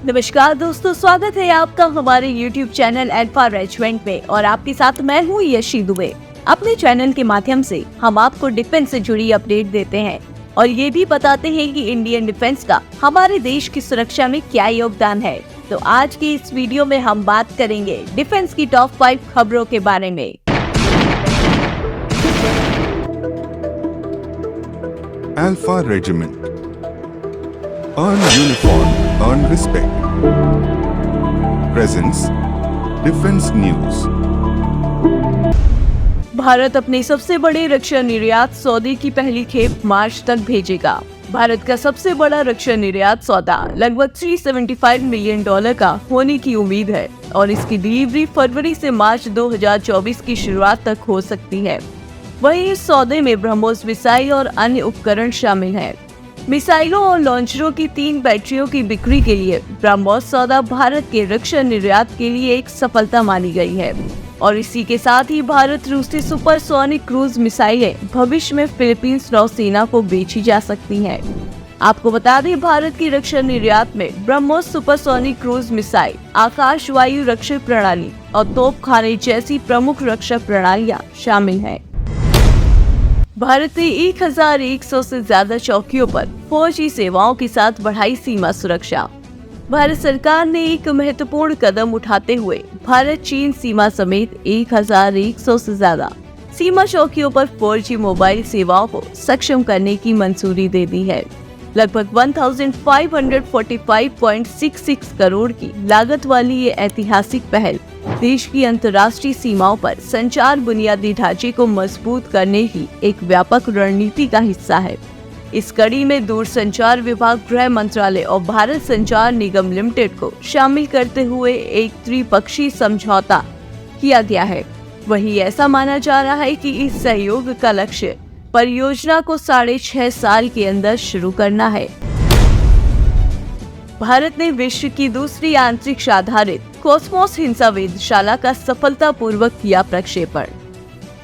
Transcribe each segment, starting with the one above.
नमस्कार दोस्तों, स्वागत है आपका हमारे YouTube चैनल अल्फा रेजिमेंट में और आपके साथ मैं हूँ यशी दुबे। अपने चैनल के माध्यम से हम आपको डिफेंस से जुड़ी अपडेट देते हैं और ये भी बताते हैं कि इंडियन डिफेंस का हमारे देश की सुरक्षा में क्या योगदान है। तो आज की इस वीडियो में हम बात करेंगे डिफेंस की टॉप 5 खबरों के बारे में। Alpha Regiment. Earn uniform, earn respect. Presents Defense News. Bharat अपने सबसे बड़े रक्षा निर्यात सौदे की पहली खेप मार्च तक भेजेगा। भारत का सबसे बड़ा रक्षा निर्यात सौदा लगभग $375 मिलियन का होने की उम्मीद है और इसकी डिलीवरी फरवरी से मार्च 2024 की शुरुआत तक हो सकती है। वहीं इस सौदे में ब्रह्मोस मिसाइल और अन्य उपकरण शामिल हैं। मिसाइलों और लॉन्चरों की 3 बैटरियों की बिक्री के लिए ब्रह्मोस सौदा भारत के रक्षा निर्यात के लिए एक सफलता मानी गई है और इसी के साथ ही भारत रूसी सुपरसोनिक क्रूज मिसाइलें भविष्य में फिलीपींस नौसेना को बेची जा सकती हैं। आपको बता दें, भारत की रक्षा निर्यात में ब्रह्मोस सुपरसोनिक क्रूज मिसाइल, आकाश वायु रक्षा प्रणाली और तोपखाने जैसी प्रमुख रक्षा प्रणालियां शामिल हैं। भारत ने 1100 से ज्यादा चौकियों पर फौजी सेवाओं के साथ बढ़ाई सीमा सुरक्षा। भारत सरकार ने एक महत्वपूर्ण कदम उठाते हुए भारत चीन सीमा समेत 1100 से ज्यादा सीमा चौकियों पर 4G मोबाइल सेवाओं को सक्षम करने की मंजूरी दे दी है। लगभग 1545.66 करोड़ की लागत वाली ये ऐतिहासिक पहल देश की अंतर्राष्ट्रीय सीमाओं पर संचार बुनियादी ढांचे को मजबूत करने की एक व्यापक रणनीति का हिस्सा है। इस कड़ी में दूरसंचार विभाग, गृह मंत्रालय और भारत संचार निगम लिमिटेड को शामिल करते हुए एक त्रिपक्षीय समझौता किया गया है। वहीं ऐसा माना जा रहा है कि इस सहयोग का लक्ष्य परियोजना को 6.5 साल के अंदर शुरू करना है। भारत ने विश्व की दूसरी अंतरिक्ष आधारित कॉस्मोस हिंसा वेधशाला का सफलतापूर्वक किया प्रक्षेपण।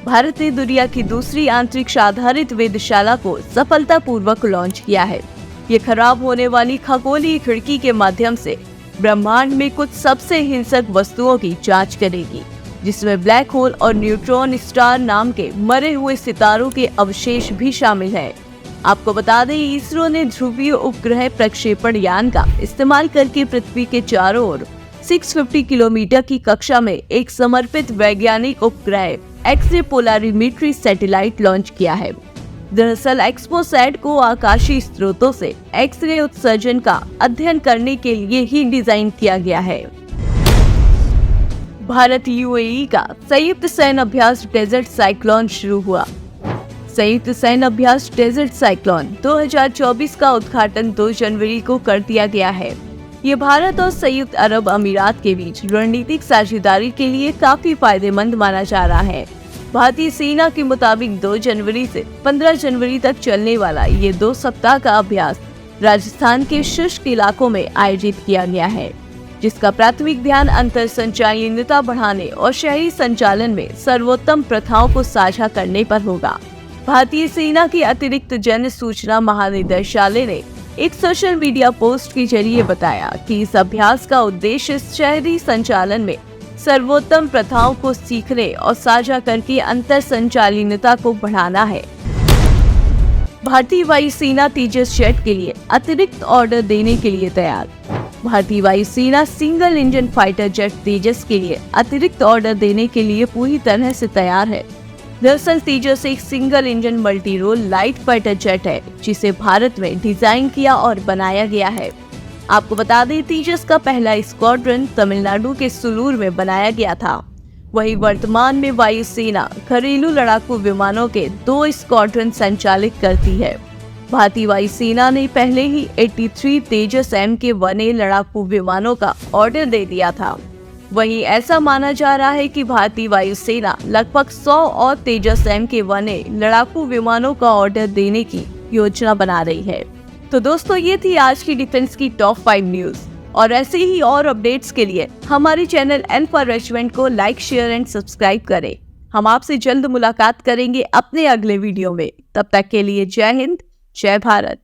भारत ने दुनिया की दूसरी अंतरिक्ष आधारित वेधशाला को सफलतापूर्वक लॉन्च किया है। ये खराब होने वाली खगोलीय खिड़की के माध्यम से ब्रह्मांड में कुछ सबसे हिंसक वस्तुओं की जांच करेगी, जिसमें ब्लैक होल और न्यूट्रॉन स्टार नाम के मरे हुए सितारों के अवशेष भी शामिल हैं। आपको बता दें, इसरो ने ध्रुवीय उपग्रह प्रक्षेपण यान का इस्तेमाल करके पृथ्वी के चारों ओर 650 किलोमीटर की कक्षा में एक समर्पित वैज्ञानिक उपग्रह एक्स-रे पोलरिमीट्री सैटेलाइट लॉन्च किया है। दरअसल एक्सपोसैट को आकाशीय स्रोतों से एक्स-रे उत्सर्जन का अध्ययन करने के लिए ही डिजाइन किया गया है। भारत UAE का संयुक्त सैन्य अभ्यास डेजर्ट साइक्लोन शुरू हुआ। संयुक्त सैन्य अभ्यास डेजर्ट साइक्लोन 2024 का उद्घाटन 2 जनवरी को कर दिया गया है। ये भारत और संयुक्त अरब अमीरात के बीच रणनीतिक साझेदारी के लिए काफी फायदेमंद माना जा रहा है। भारतीय सेना के मुताबिक 2 जनवरी से 15 जनवरी तक चलने वाला ये 2 सप्ताह का अभ्यास राजस्थान के शुष्क इलाकों में आयोजित किया गया है, जिसका प्राथमिक ध्यान अंतर संचालनीयता बढ़ाने और शहरी संचालन में सर्वोत्तम प्रथाओं को साझा करने पर होगा। भारतीय सेना के अतिरिक्त जन सूचना महानिदेशालय ने एक सोशल मीडिया पोस्ट के जरिए बताया कि इस अभ्यास का उद्देश्य शहरी संचालन में सर्वोत्तम प्रथाओं को सीखने और साझा करके अंतर संचालनीयता को बढ़ाना है। भारतीय वायुसेना तेजस जेट के लिए अतिरिक्त ऑर्डर देने के लिए तैयार। भारतीय वायुसेना सिंगल इंजन फाइटर जेट तेजस के लिए अतिरिक्त ऑर्डर देने के लिए पूरी तरह से तैयार है। दरअसल तेजस एक single engine multi role light fighter jet है, जिसे भारत में डिजाइन किया और बनाया गया है। आपको बता दें, तेजस का पहला स्क्वाड्रन तमिलनाडु के सुलूर में बनाया गया था। वहीं वर्तमान में वायुसेना घरेलू लड़ाकू विमानों के 2 स्क्वाड्रन संचालित करती है। भारतीय वायुसेना ने पहले ही 83 तेजस Mk-1A लड़ाकू विमानों का ऑर्डर दे दिया था। वहीं ऐसा माना जा रहा है कि भारतीय वायुसेना लगभग 100 और तेजस Mk-1A लड़ाकू विमानों का ऑर्डर देने की योजना बना रही है। तो दोस्तों, ये थी आज की डिफेंस की टॉप 5 न्यूज और ऐसे ही और अपडेट्स के लिए हमारे चैनल अल्फा रेजिमेंट को लाइक, शेयर एंड सब्सक्राइब करें। हम आपसे जल्द मुलाकात करेंगे अपने अगले वीडियो में। तब तक के लिए जय हिंद, जय भारत।